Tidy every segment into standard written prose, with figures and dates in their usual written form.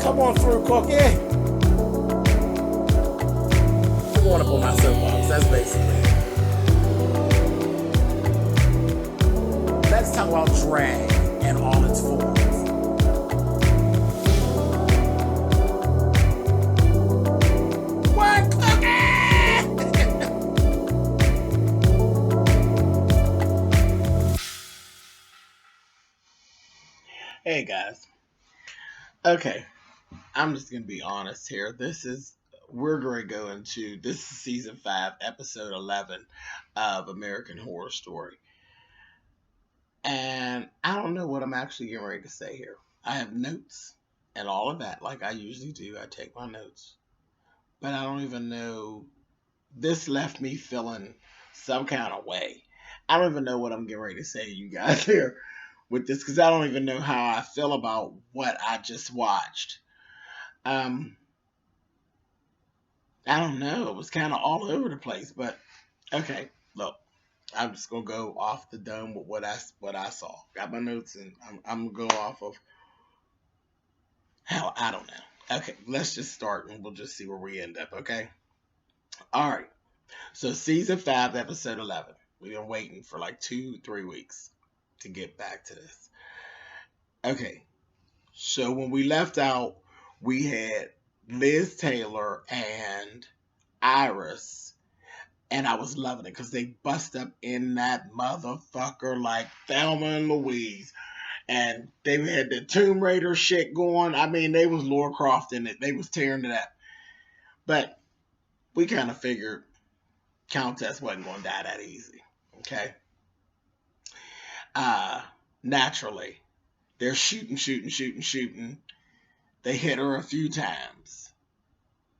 Come on through, Cookie. I want to pull my soapbox. That's basically it. Let's talk about drag and all its forms. What, Cookie? Hey, guys. Okay. I'm just going to be honest here. We're going to go into, this is season 5, episode 11 of American Horror Story. And I don't know what I'm actually getting ready to say here. I have notes and all of that, like I usually do. I take my notes. But I don't even know. This left me feeling some kind of way. I don't even know what I'm getting ready to say to you guys here with this, because I don't even know how I feel about what I just watched. I don't know. It was kind of all over the place, but okay. Look, I'm just gonna go off the dome with what I saw. Got my notes, and I'm gonna go off of. Hell, I don't know. Okay, let's just start, and we'll just see where we end up. Okay. All right. So season 5, episode 11. We've been waiting for like 2-3 weeks to get back to this. Okay. So when we left out, we had Liz Taylor and Iris, and I was loving it because they bust up in that motherfucker like Thelma and Louise, and they had the Tomb Raider shit going. I mean, they was Lara Croft in it. They was tearing it up, but we kind of figured Countess wasn't going to die that easy. Okay. Naturally, they're shooting. They hit her a few times.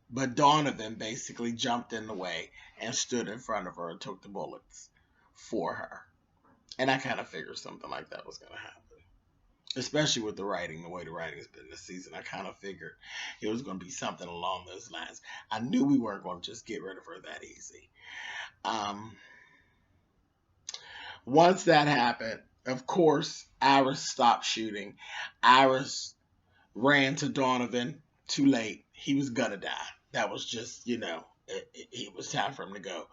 But Donovan basically jumped in the way and stood in front of her and took the bullets for her. And I kind of figured something like that was going to happen. Especially with the writing, the way the writing's been this season. I kind of figured it was going to be something along those lines. I knew we weren't going to just get rid of her that easy. Once that happened, of course, Iris stopped shooting. Iris ran to Donovan. Too late. He was gonna die. That was just, it was time for him to go.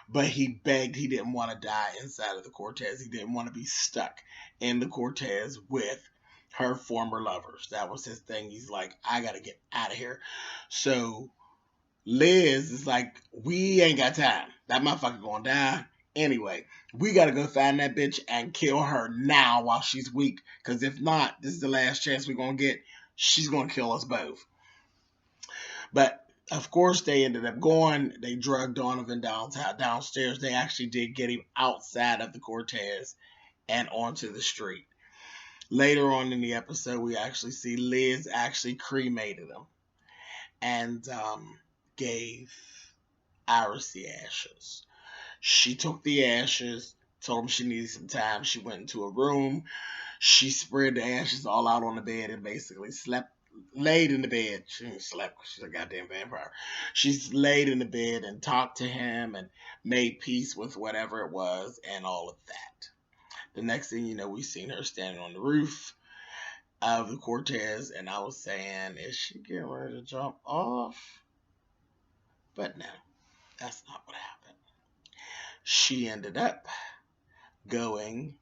But he begged. He didn't want to die inside of the Cortez. He didn't want to be stuck in the Cortez with her former lovers. That was his thing. He's like, I gotta get out of here. So Liz is like, we ain't got time. That motherfucker gonna die. Anyway, we gotta go find that bitch and kill her now while she's weak. Because if not, this is the last chance we're gonna get. She's gonna kill us both. But of course, they ended up going. They drugged Donovan downstairs. They actually did get him outside of the Cortez and onto the street. Later on in the episode, we actually see Liz actually cremated him and gave Iris the ashes. She took the ashes, told him she needed some time. She went into a room. She spread the ashes all out on the bed and basically laid in the bed. She didn't slept because she's a goddamn vampire. She's laid in the bed and talked to him and made peace with whatever it was and all of that. The next thing you know, we seen her standing on the roof of the Cortez, and I was saying, is she getting ready to jump off? But no, that's not what happened. She ended up going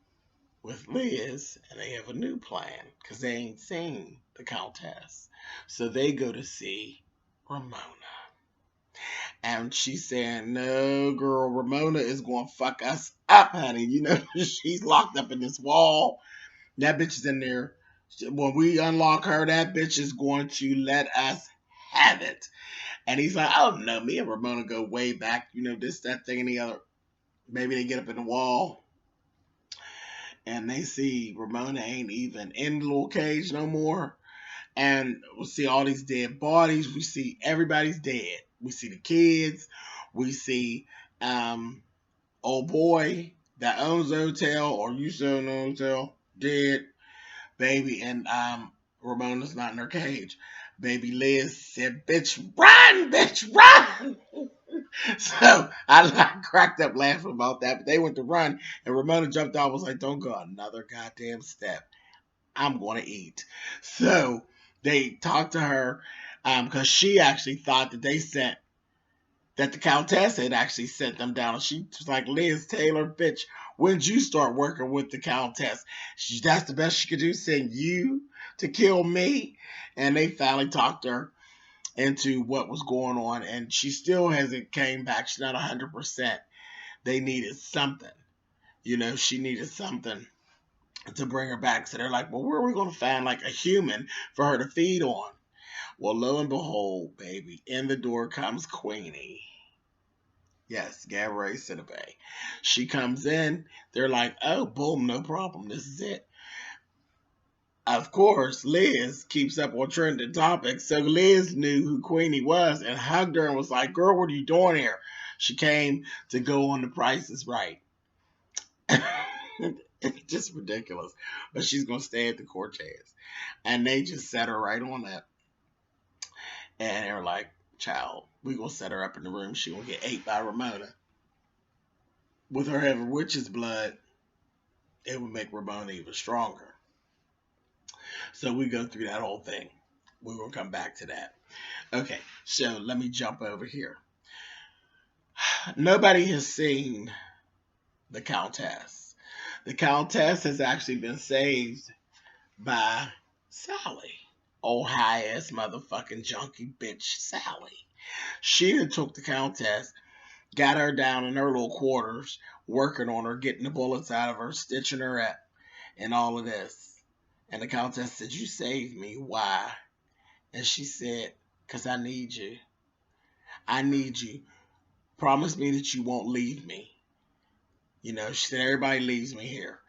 with Liz, and they have a new plan because they ain't seen the Countess. So they go to see Ramona. And she's saying, no, girl, Ramona is going to fuck us up, honey. She's locked up in this wall. That bitch is in there. When we unlock her, that bitch is going to let us have it. And he's like, oh, no, me and Ramona go way back. This, that, thing, and the other. Maybe they get up in the wall. And they see Ramona ain't even in the little cage no more. And we see all these dead bodies. We see everybody's dead. We see the kids. We see old boy that owns the hotel or used to own the hotel dead. Baby, and Ramona's not in her cage. Baby Liz said, bitch, run! So I cracked up laughing about that, but they went to run, and Ramona jumped out, was like, don't go another goddamn step. I'm going to eat. So They talked to her because she actually thought that the Countess had actually sent them down. And she was like, Liz Taylor, bitch, when'd you start working with the Countess? That's the best she could do, send you to kill me. And they finally talked her into what was going on. And she still hasn't came back. She's not 100%. They needed something. She needed something to bring her back. So they're like, well, where are we going to find like a human for her to feed on? Well, lo and behold, baby, in the door comes Queenie. Yes, Gabrielle Sidibe. She comes in. They're like, oh, boom, no problem. This is it. Of course, Liz keeps up on trending topics. So Liz knew who Queenie was and hugged her and was like, girl, what are you doing here? She came to go on The Price is Right. It's just ridiculous. But she's going to stay at the Cortez. And they just set her right on that. And they're like, child, we going to set her up in the room. She going to get ate by Ramona. With her having witch's blood, it would make Ramona even stronger. So we go through that whole thing. We're going to come back to that. Okay, so let me jump over here. Nobody has seen the Countess. The Countess has actually been saved by Sally. Old high-ass motherfucking junkie bitch Sally. She had took the Countess, got her down in her little quarters, working on her, getting the bullets out of her, stitching her up, and all of this. And the Countess said, you saved me. Why? And she said, because I need you. I need you. Promise me that you won't leave me. She said, everybody leaves me here.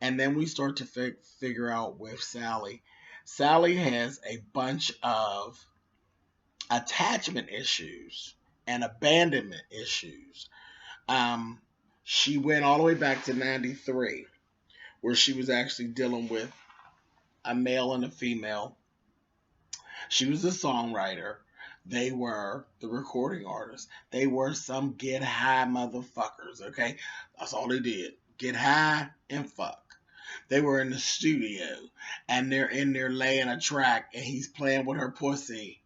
And then we start to figure out with Sally. Sally has a bunch of attachment issues and abandonment issues. She went all the way back to 93, where she was actually dealing with a male and a female. She was a songwriter. They were the recording artists. They were some get high motherfuckers, okay? That's all they did. Get high and fuck. They were in the studio, and they're in there laying a track, and he's playing with her pussy.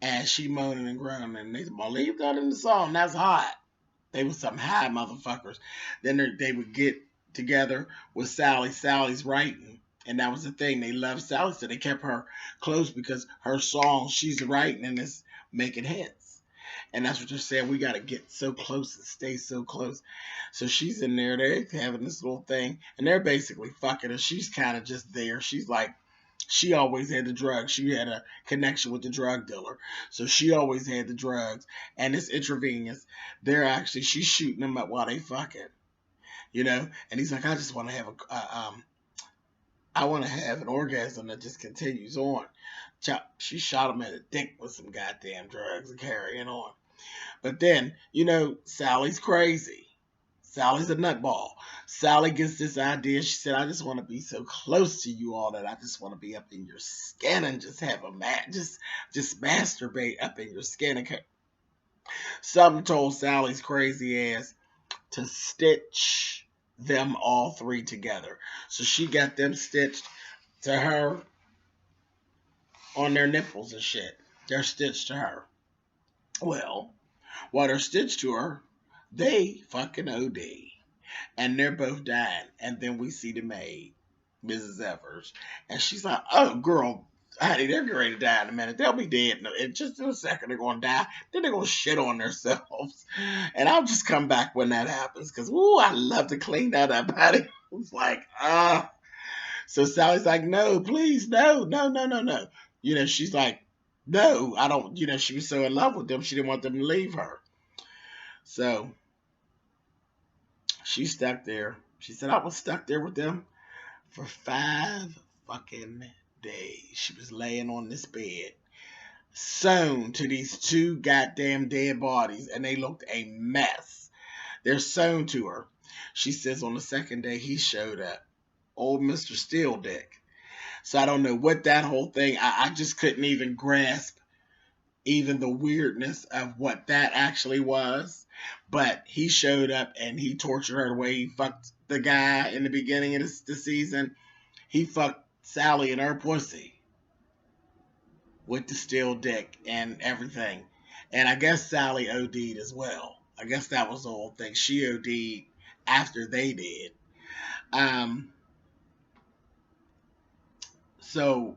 And she moaning and groaning, and they said, well, leave that in the song. That's hot. They were some high motherfuckers. Then they would get together with Sally. Sally's writing. And that was the thing. They loved Sally, so they kept her close because her song, she's writing and it's making hits. And that's what they're saying. We got to get so close and stay so close. So she's in there. They're having this little thing. And they're basically fucking her. She's kind of just there. She's like, she always had the drugs. She had a connection with the drug dealer. So she always had the drugs. And it's intravenous. She's shooting them up while they fucking. And he's like, I just want to have I want to have an orgasm that just continues on. She shot him in the dick with some goddamn drugs and carrying on. But then, Sally's crazy. Sally's a nutball. Sally gets this idea. She said, I just want to be so close to you all that I just want to be up in your skin and just have just masturbate up in your skin. And something told Sally's crazy ass to stitch them all three together. So she got them stitched to her on their nipples and shit. They're stitched to her. Well, while they're stitched to her, they fucking OD. And they're both dying. And then we see the maid, Mrs. Evers. And she's like, oh, girl, honey, they're getting ready to die in a minute. They'll be dead in just in a second. They're going to die. Then they're going to shit on themselves. And I'll just come back when that happens. Because, I love to clean that up, honey. It's like, So Sally's like, no, please, no. She's like, no, I don't. She was so in love with them. She didn't want them to leave her. So she's stuck there. She said, I was stuck there with them for 5 fucking days. She was laying on this bed, sewn to these 2 goddamn dead bodies, and they looked a mess. They're sewn to her. She says on the second day he showed up, old Mr. Steel Dick. So I don't know what that whole thing, I just couldn't even grasp even the weirdness of what that actually was. But he showed up and he tortured her the way he fucked the guy in the beginning of the season. He fucked Sally and her pussy. with the steel dick and everything. And I guess Sally OD'd as well. I guess that was the whole thing. She OD'd after they did. Um, so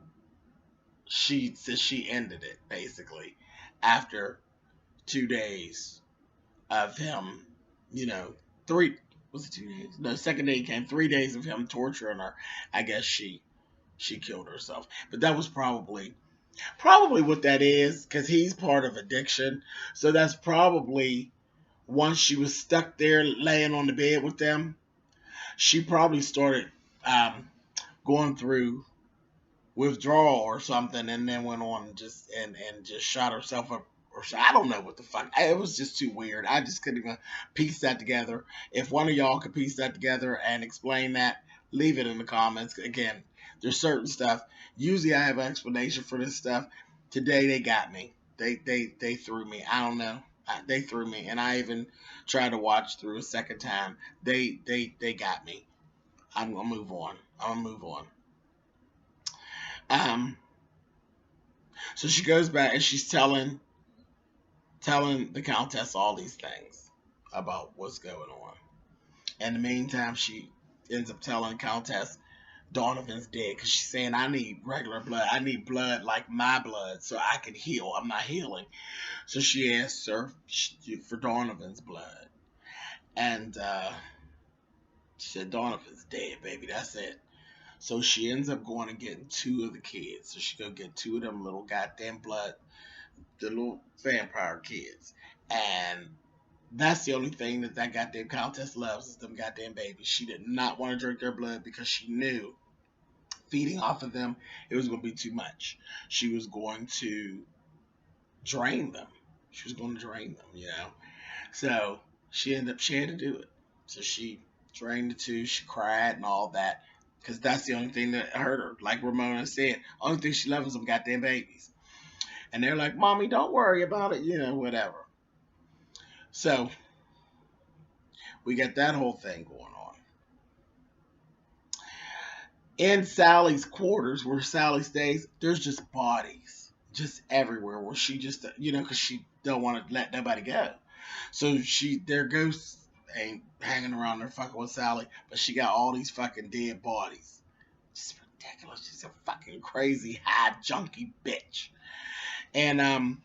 she says she ended it basically after 2 days of him, you know, three was it 2 days? No, second day came 3 days of him torturing her. I guess she killed herself. But that was probably what that is, because he's part of addiction. So that's probably once she was stuck there laying on the bed with them, she probably started um, going through withdrawal or something, and then went on and just shot herself up. Or I don't know what the fuck. It was just too weird. I just couldn't even piece that together. If one of y'all could piece that together and explain that, leave it in the comments. Again, there's certain stuff. Usually I have an explanation for this stuff. Today they got me. They threw me. I don't know. They threw me, and I even tried to watch through a second time. They got me. I'm gonna move on. I'm gonna move on. Um, so she goes back and she's telling the Countess all these things about what's going on. In the meantime, she ends up telling the Countess Donovan's dead because she's saying, I need regular blood. I need blood like my blood so I can heal. I'm not healing. So she asks her for Donovan's blood. And she said, Donovan's dead, baby. That's it. So she ends up going and getting two of the kids. So she go get two of them little goddamn blood, the little vampire kids. And that's the only thing that goddamn Countess loves is them goddamn babies. She did not want to drink their blood because she knew feeding off of them, it was going to be too much. She was going to drain them. She was going to drain them, you know. So she had to do it. So she drained the two. She cried and all that because that's the only thing that hurt her. Like Ramona said, only thing she loves is them goddamn babies. And they're like, Mommy, don't worry about it, you know, whatever. So we got that whole thing going on. In Sally's quarters, where Sally stays, there's just bodies just everywhere. Where she just, you know, because she don't want to let nobody go. So their ghosts ain't hanging around there fucking with Sally, but she got all these fucking dead bodies. It's ridiculous. She's a fucking crazy high junkie bitch. And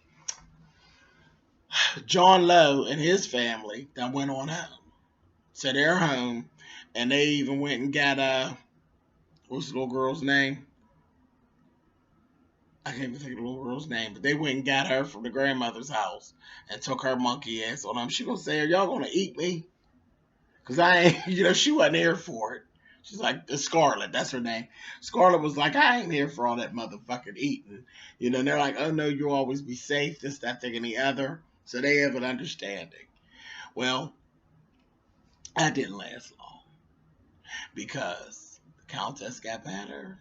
John Lowe and his family that went on home. So they're home, and they even went and got what's the little girl's name? I can't even think of the little girl's name, but they went and got her from the grandmother's house and took her monkey ass on them. She gonna say, "Are y'all gonna eat me?" Cause I ain't, you know, she wasn't here for it. She's like Scarlet, that's her name. Scarlet was like, I ain't here for all that motherfucking eating. You know, and they're like, oh no, you'll always be safe, this, that, thing, and the other. So they have an understanding. Well, that didn't last long because the Countess got better.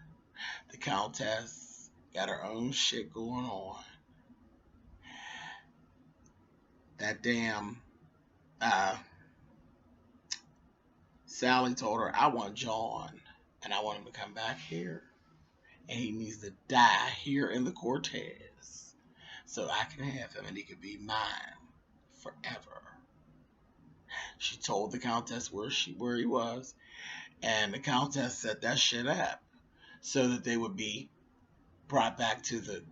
The Countess got her own shit going on. That damn Sally told her, I want John and I want him to come back here. And he needs to die here in the Cortez so I can have him and he could be mine forever. She told the Countess where he was, and the Countess set that shit up so that they would be brought back to the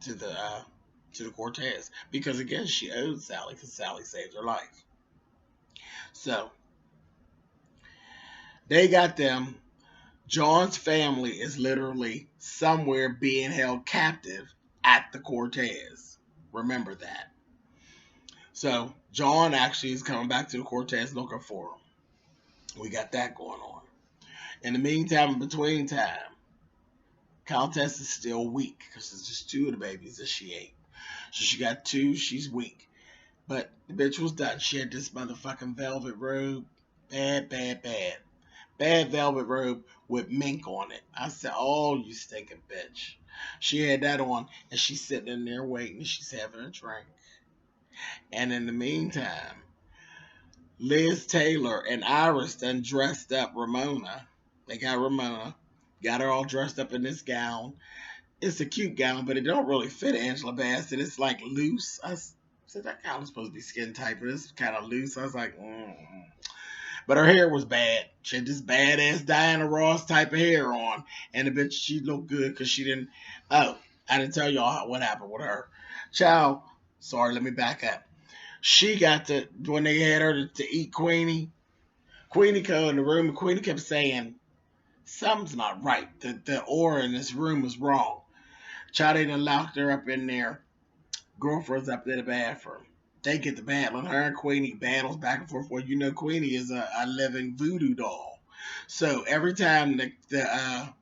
Cortez, because again she owed Sally because Sally saved her life. So they got them. John's family is literally somewhere being held captive at the Cortez. Remember that. So John actually is coming back to the Cortez looking for him. We got that going on. In the meantime, in between time, Countess is still weak because it's just two of the babies that she ate. So she got two, she's weak. But the bitch was done. She had this motherfucking velvet robe. Bad, bad, bad. Bad velvet robe with mink on it. I said, oh, you stinking bitch. She had that on, and she's sitting in there waiting. She's having a drink. And in the meantime, Liz Taylor and Iris done dressed up Ramona. They got Ramona. Got her all dressed up in this gown. it's a cute gown, but it don't really fit Angela Bassett. It's like loose. I said that gown was supposed to be skin tight, but it's kind of loose. I was like, But her hair was bad. She had this badass Diana Ross type of hair on, and the bitch she looked good because she didn't. Oh, I didn't tell y'all what happened with her. Child, sorry, let me back up. She got to when they had her to eat Queenie. Queenie came in the room, and Queenie kept saying something's not right. The aura in this room is wrong. Child, they done locked her up in there. Girlfriend's up in the bathroom. They get the battle. Her and Queenie battles back and forth. Well, you know, Queenie is a living voodoo doll. So every time the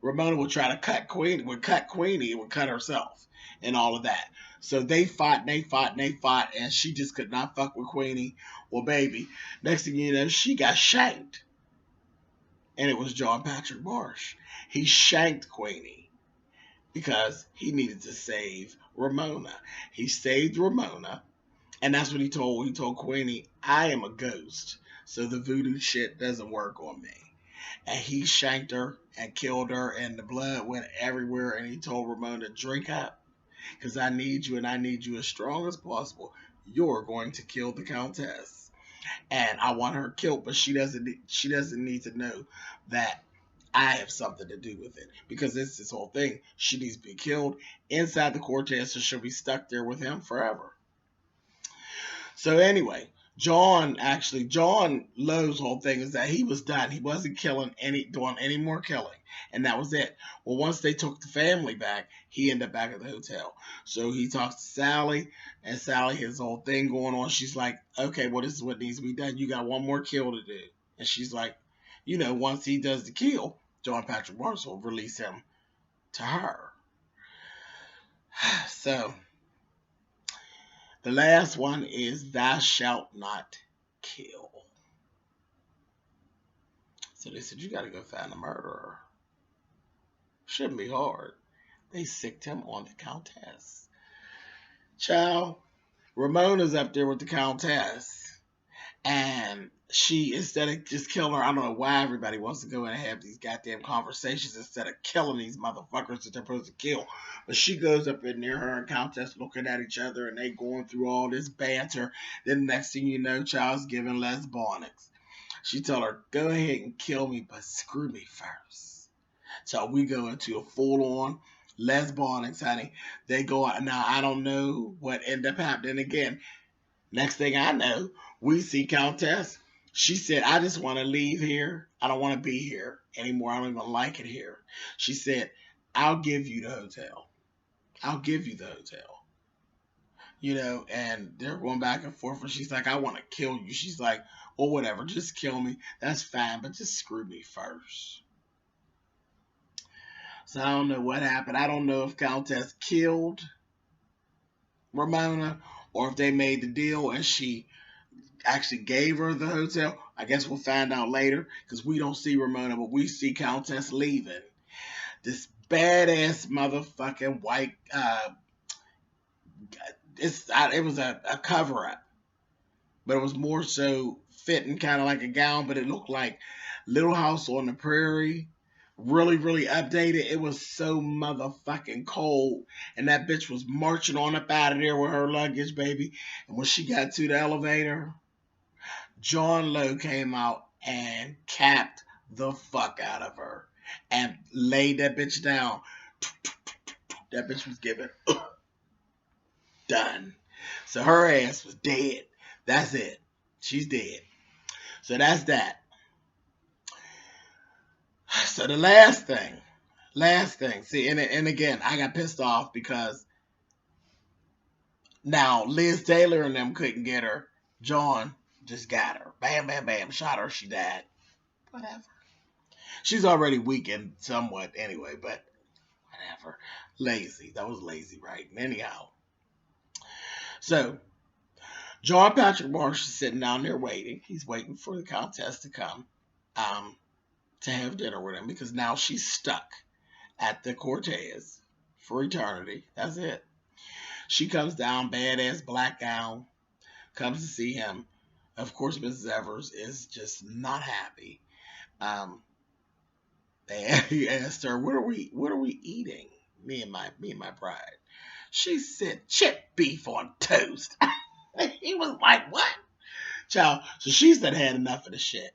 Ramona would try to cut Queenie, it would cut herself and all of that. So they fought and they fought and they fought, and she just could not fuck with Queenie. Well, baby, next thing you know, she got shanked. And it was John Patrick Marsh. He shanked Queenie because he needed to save Ramona. He saved Ramona, and that's what he told. He told Queenie, "I am a ghost, so the voodoo shit doesn't work on me." And he shanked her and killed her, and the blood went everywhere. And he told Ramona, "Drink up, because I need you, and I need you as strong as possible. You're going to kill the Countess, and I want her killed, but she doesn't. She doesn't need to know that." I have something to do with it because it's this whole thing. She needs to be killed inside the Cortez, so she'll be stuck there with him forever. So anyway, John Lowe's whole thing is that he was done. He wasn't doing any more killing, and that was it. Well, once they took the family back, he ended up back at the hotel. So he talks to Sally, and Sally has whole thing going on. She's like, "Okay, well, this is what needs to be done. You got one more kill to do." And she's like, once he does the kill, John Patrick Marshall will release him to her. So the last one is "Thou shalt not kill." So they said, "You got to go find the murderer." Shouldn't be hard. They sicked him on the Countess. Child, Ramona's up there with the Countess. And she, instead of just killing her, I don't know why everybody wants to go in and have these goddamn conversations instead of killing these motherfuckers that they're supposed to kill. But she goes up in there, her and Countess looking at each other, and they going through all this banter. Then the next thing you know, Child's giving lesbonics. She told her, "Go ahead and kill me, but screw me first." So we go into a full-on lesbonics, honey. They go out. Now, I don't know what ended up happening again. Next thing I know, we see Countess. She said, "I just want to leave here. I don't want to be here anymore. I don't even like it here." She said, "I'll give you the hotel. I'll give you the hotel." And they're going back and forth. And she's like, "I want to kill you." She's like, "Well, whatever. Just kill me. That's fine. But just screw me first." So I don't know what happened. I don't know if Countess killed Ramona or if they made the deal and she actually gave her the hotel. I guess we'll find out later because we don't see Ramona, but we see Countess leaving. This badass motherfucking white. It was a cover up, but it was more so fitting kind of like a gown, but it looked like Little House on the Prairie. Really, really updated. It was so motherfucking cold. And that bitch was marching on up out of there with her luggage, baby. And when she got to the elevator, John Lowe came out and capped the fuck out of her and laid that bitch down. That bitch was given done. So her ass was dead. That's it. She's dead. So that's that. So the last thing. See, and again, I got pissed off because now Liz Taylor and them couldn't get her. John just got her. Bam, bam, bam. Shot her. She died. Whatever. She's already weakened somewhat anyway, but whatever. Lazy. That was lazy, right? Anyhow. So, John Patrick Marsh is sitting down there waiting. He's waiting for the Countess to come to have dinner with him because now she's stuck at the Cortez for eternity. That's it. She comes down, badass black gown, comes to see him. Of course, Mrs. Evers is just not happy. And he asked her, what are we eating? Me and my bride. She said, chip beef on toast. He was like, what? Child. So she's done had enough of the shit.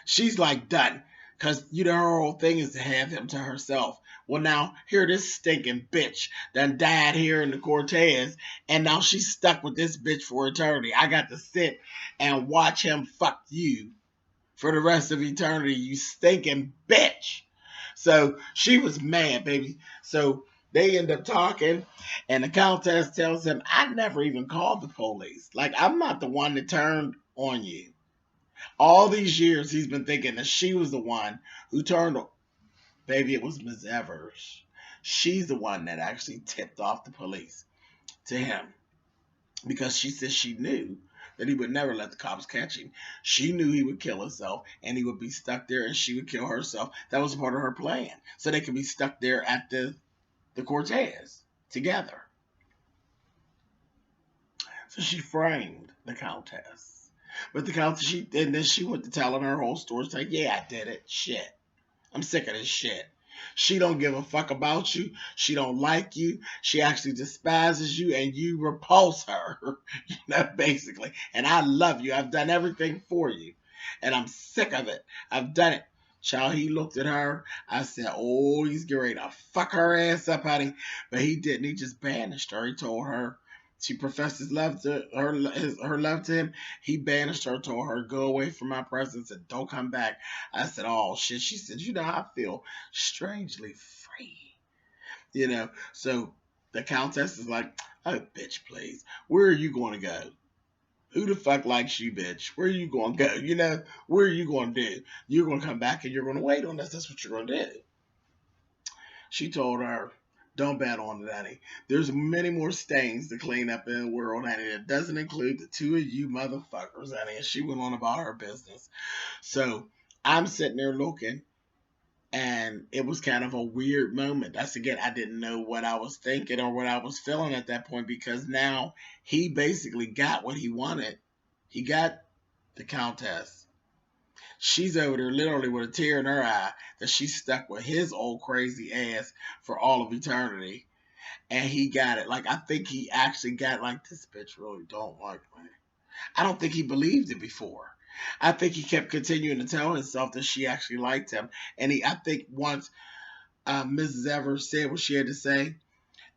She's like done. Cause her whole thing is to have him to herself. Well, now here this stinking bitch done died here in the Cortez, and now she's stuck with this bitch for eternity. I got to sit and watch him fuck you for the rest of eternity, you stinking bitch. So she was mad, baby. So they end up talking, and the countess tells him, I never even called the police. Like, I'm not the one that turned on you. All these years, he's been thinking that she was the one who turned on. Baby, it was Miss Evers. She's the one that actually tipped off the police to him because she said she knew that he would never let the cops catch him. She knew he would kill himself and he would be stuck there and she would kill herself. That was part of her plan. So they could be stuck there at the Cortez together. So she framed the countess. But the countess, and then she went to telling her whole story. She's like, yeah, I did it. Shit. I'm sick of this shit. She don't give a fuck about you. She don't like you. She actually despises you and you repulse her, basically. And I love you. I've done everything for you. And I'm sick of it. I've done it. Child, he looked at her. I said, oh, he's getting ready to fuck her ass up, honey. But he didn't. He just banished her. He told her she professed his love to her love to him. He banished her, told her, go away from my presence and don't come back. I said, oh shit. She said, I feel strangely free. So the countess is like, oh bitch, please. Where are you going to go? Who the fuck likes you, bitch? Where are you going to go? Where are you going to do? You're going to come back and you're going to wait on us. That's what you're going to do. She told her, don't bet on it, honey. There's many more stains to clean up in the world, honey. It doesn't include the two of you motherfuckers, honey. And she went on about her business. So I'm sitting there looking, and it was kind of a weird moment. That's again, I didn't know what I was thinking or what I was feeling at that point because now he basically got what he wanted. He got the countess. She's over there literally with a tear in her eye that she's stuck with his old crazy ass for all of eternity. And he got it. Like, I think he actually got like, this bitch really don't like me. I don't think he believed it before. I think he kept continuing to tell himself that she actually liked him. And I think once Mrs. Evers said what she had to say,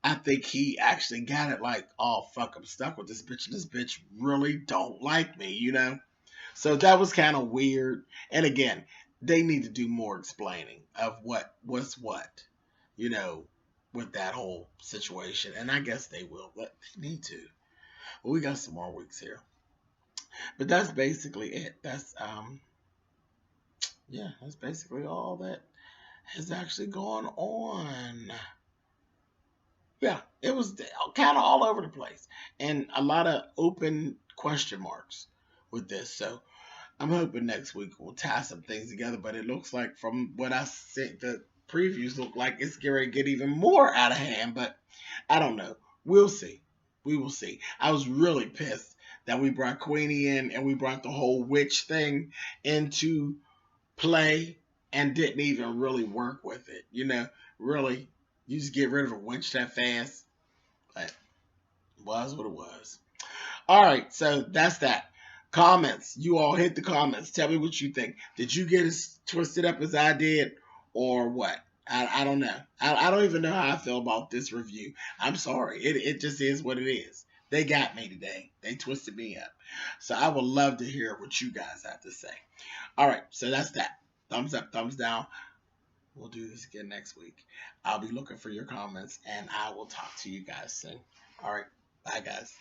I think he actually got it like, oh, fuck, I'm stuck with this bitch. And this bitch really don't like me. So that was kind of weird. And again, they need to do more explaining of what's what, you know, with that whole situation. And I guess they will, but they need to. Well, we got some more weeks here. But that's basically it. That's basically all that has actually gone on. Yeah, it was kind of all over the place and a lot of open question marks with this. So I'm hoping next week we'll tie some things together. But it looks like from what I sent, the previews look like it's going to get even more out of hand. But I don't know. We'll see. We will see. I was really pissed that we brought Queenie in and we brought the whole witch thing into play and didn't even really work with it. Really, you just get rid of a witch that fast. But it was what it was. All right, so that's that. Comments. You all hit the comments. Tell me what you think. Did you get as twisted up as I did or what? I don't know. I don't even know how I feel about this review. I'm sorry. It just is what it is. They got me today. They twisted me up. So I would love to hear what you guys have to say. All right, so that's that. Thumbs up, thumbs down. We'll do this again next week. I'll be looking for your comments and I will talk to you guys soon. All right, bye guys.